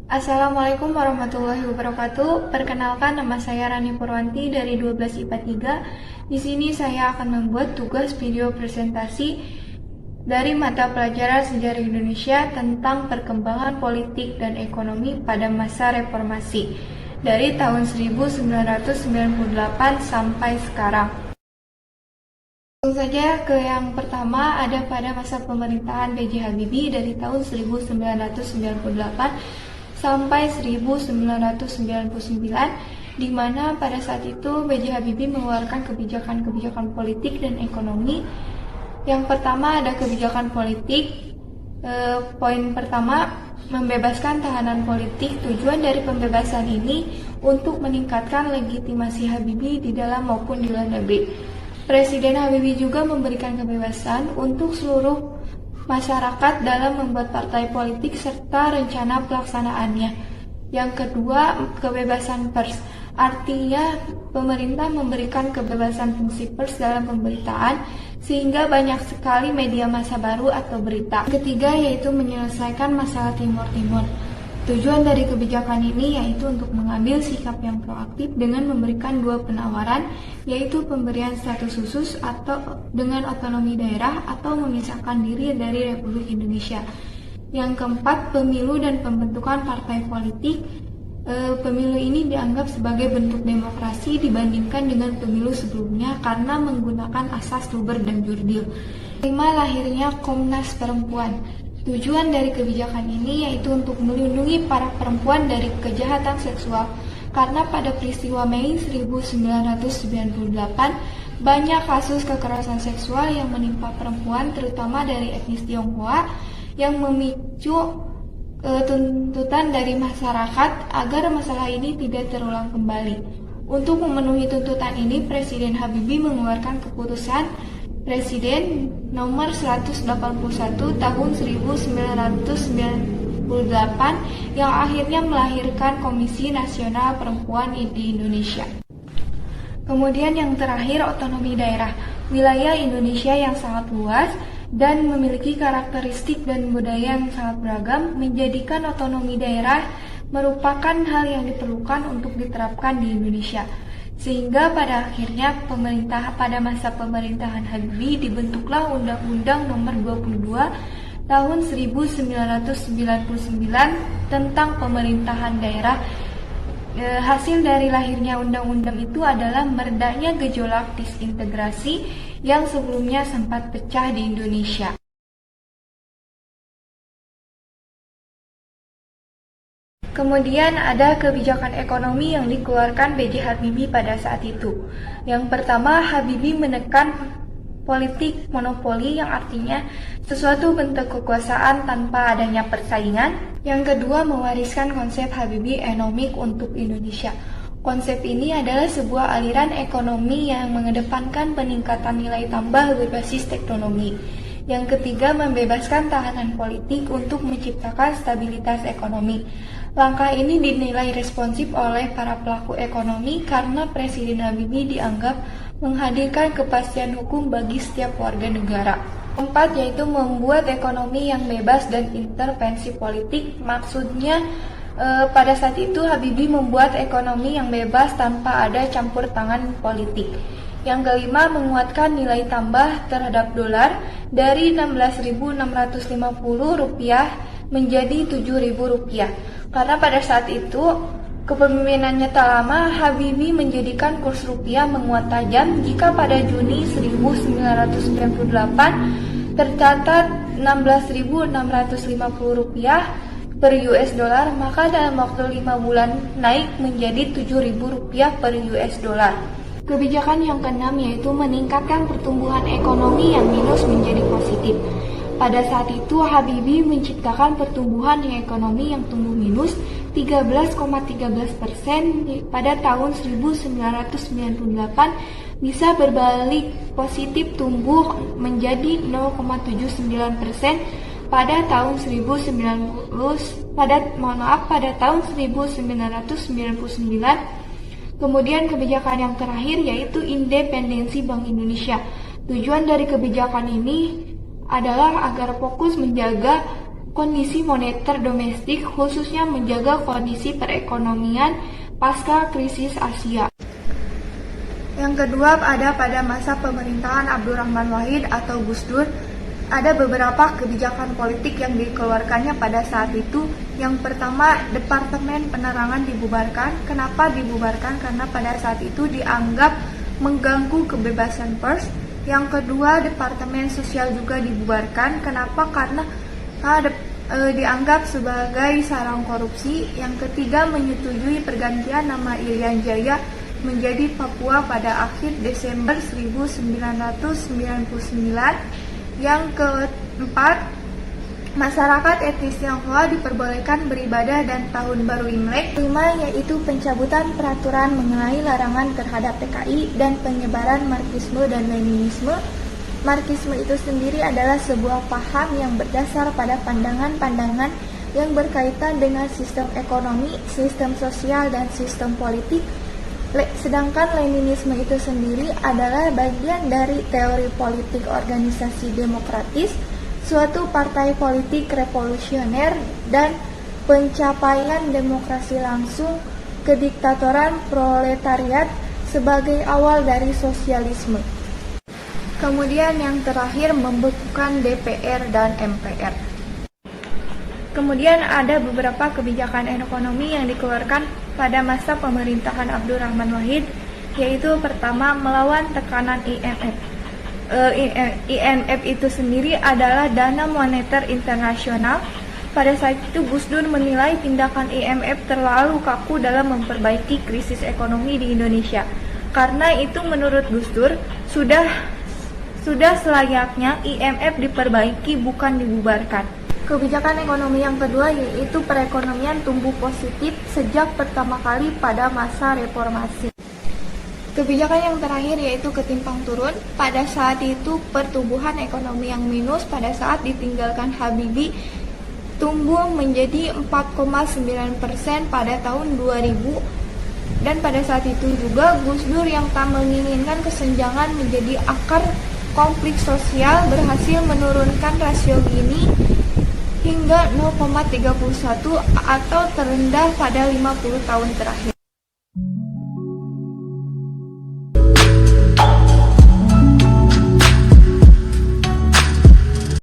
Assalamualaikum warahmatullahi wabarakatuh. Perkenalkan, nama saya Rani Purwanti dari 12 IPA 3. Di sini saya akan membuat tugas video presentasi dari mata pelajaran Sejarah Indonesia tentang perkembangan politik dan ekonomi pada masa reformasi dari tahun 1998 sampai sekarang. Langsung saja ke yang pertama, ada pada masa pemerintahan B.J. Habibie dari tahun 1998 sampai 1999, di mana pada saat itu B.J. Habibie mengeluarkan kebijakan-kebijakan politik dan ekonomi. Yang pertama ada kebijakan politik. Poin pertama, membebaskan tahanan politik. Tujuan dari pembebasan ini untuk meningkatkan legitimasi Habibie di dalam maupun di luar negeri. Presiden Habibie juga memberikan kebebasan untuk seluruh masyarakat dalam membuat partai politik serta rencana pelaksanaannya. Yang kedua, kebebasan pers. Artinya, pemerintah memberikan kebebasan fungsi pers dalam pemberitaan sehingga banyak sekali media massa baru atau berita. Ketiga, yaitu menyelesaikan masalah Timur Timur. Tujuan dari kebijakan ini yaitu untuk mengambil sikap yang proaktif dengan memberikan dua penawaran, yaitu pemberian status khusus atau dengan otonomi daerah atau memisahkan diri dari Republik Indonesia. Yang keempat, pemilu dan pembentukan partai politik. Pemilu ini dianggap sebagai bentuk demokrasi dibandingkan dengan pemilu sebelumnya karena menggunakan asas luber dan jurdil. Kelima, lahirnya Komnas Perempuan. Tujuan dari kebijakan ini yaitu untuk melindungi para perempuan dari kejahatan seksual, karena pada peristiwa Mei 1998 banyak kasus kekerasan seksual yang menimpa perempuan terutama dari etnis Tionghoa yang memicu tuntutan dari masyarakat agar masalah ini tidak terulang kembali. Untuk memenuhi tuntutan ini, Presiden Habibie mengeluarkan keputusan Presiden nomor 181 tahun 1998 yang akhirnya melahirkan Komisi Nasional Perempuan di Indonesia. Kemudian yang terakhir, otonomi daerah. Wilayah Indonesia yang sangat luas dan memiliki karakteristik dan budaya yang sangat beragam menjadikan otonomi daerah merupakan hal yang diperlukan untuk diterapkan di Indonesia. Sehingga pada akhirnya pada masa pemerintahan Habibie dibentuklah Undang-Undang Nomor 22 Tahun 1999 tentang pemerintahan daerah. Hasil dari lahirnya undang-undang itu adalah meredanya gejolak disintegrasi yang sebelumnya sempat pecah di Indonesia. Kemudian ada kebijakan ekonomi yang dikeluarkan B.J. Habibie pada saat itu. Yang pertama, Habibie menekan politik monopoli yang artinya sesuatu bentuk kekuasaan tanpa adanya persaingan. Yang kedua, mewariskan konsep Habibie Economic untuk Indonesia. Konsep ini adalah sebuah aliran ekonomi yang mengedepankan peningkatan nilai tambah berbasis teknologi. Yang ketiga, membebaskan tahanan politik untuk menciptakan stabilitas ekonomi. Langkah ini dinilai responsif oleh para pelaku ekonomi karena Presiden Habibie dianggap menghadirkan kepastian hukum bagi setiap warga negara. Keempat, yaitu membuat ekonomi yang bebas dan intervensi politik. Maksudnya, pada saat itu Habibie membuat ekonomi yang bebas tanpa ada campur tangan politik. Yang kelima, menguatkan nilai tambah terhadap dolar dari Rp16.650 menjadi Rp7.000. Karena pada saat itu kepemimpinannya tak lama, Habibie menjadikan kurs rupiah menguat tajam. Jika pada Juni 1998 tercatat Rp16.650 per US dollar, maka dalam waktu 5 bulan naik menjadi Rp7.000 per US dollar. Kebijakan yang keenam yaitu meningkatkan pertumbuhan ekonomi yang minus menjadi positif. Pada saat itu, Habibie menciptakan pertumbuhan ekonomi yang tumbuh minus 13,13% pada tahun 1998 bisa berbalik positif tumbuh menjadi 0,79% pada tahun 1999. Kemudian kebijakan yang terakhir yaitu independensi Bank Indonesia. Tujuan dari kebijakan ini adalah agar fokus menjaga kondisi moneter domestik, khususnya menjaga kondisi perekonomian pasca krisis Asia. Yang kedua ada pada masa pemerintahan Abdurrahman Wahid atau Gus Dur, ada beberapa kebijakan politik yang dikeluarkannya pada saat itu. Yang pertama, Departemen Penerangan dibubarkan. Kenapa dibubarkan? Karena pada saat itu dianggap mengganggu kebebasan pers. Yang kedua, Departemen Sosial juga dibubarkan. Kenapa? Karena dianggap sebagai sarang korupsi. Yang ketiga, menyetujui pergantian nama Irian Jaya menjadi Papua pada akhir Desember 1999. Yang keempat, masyarakat etnis Tionghoa diperbolehkan beribadah dan tahun baru Imlek. Kelima, yaitu pencabutan peraturan mengenai larangan terhadap PKI dan penyebaran Marxisme dan Leninisme. Marxisme itu sendiri adalah sebuah paham yang berdasar pada pandangan-pandangan yang berkaitan dengan sistem ekonomi, sistem sosial, dan sistem politik. Sedangkan Leninisme itu sendiri adalah bagian dari teori politik organisasi demokratis, suatu partai politik revolusioner, dan pencapaian demokrasi langsung kediktatoran proletariat sebagai awal dari sosialisme. Kemudian yang terakhir, membekukan DPR dan MPR. Kemudian ada beberapa kebijakan ekonomi yang dikeluarkan pada masa pemerintahan Abdurrahman Wahid, yaitu pertama, melawan tekanan IMF. IMF itu sendiri adalah Dana Moneter Internasional. Pada saat itu Gus Dur menilai tindakan IMF terlalu kaku dalam memperbaiki krisis ekonomi di Indonesia. Karena itu menurut Gus Dur sudah selayaknya IMF diperbaiki, bukan dibubarkan. Kebijakan ekonomi yang kedua yaitu perekonomian tumbuh positif sejak pertama kali pada masa reformasi. Kebijakan yang terakhir yaitu ketimpang turun. Pada saat itu pertumbuhan ekonomi yang minus pada saat ditinggalkan Habibie tumbuh menjadi 4,9% pada tahun 2000. Dan pada saat itu juga Gus Dur yang tak menginginkan kesenjangan menjadi akar konflik sosial berhasil menurunkan rasio Gini hingga 0,31 atau terendah pada 50 tahun terakhir.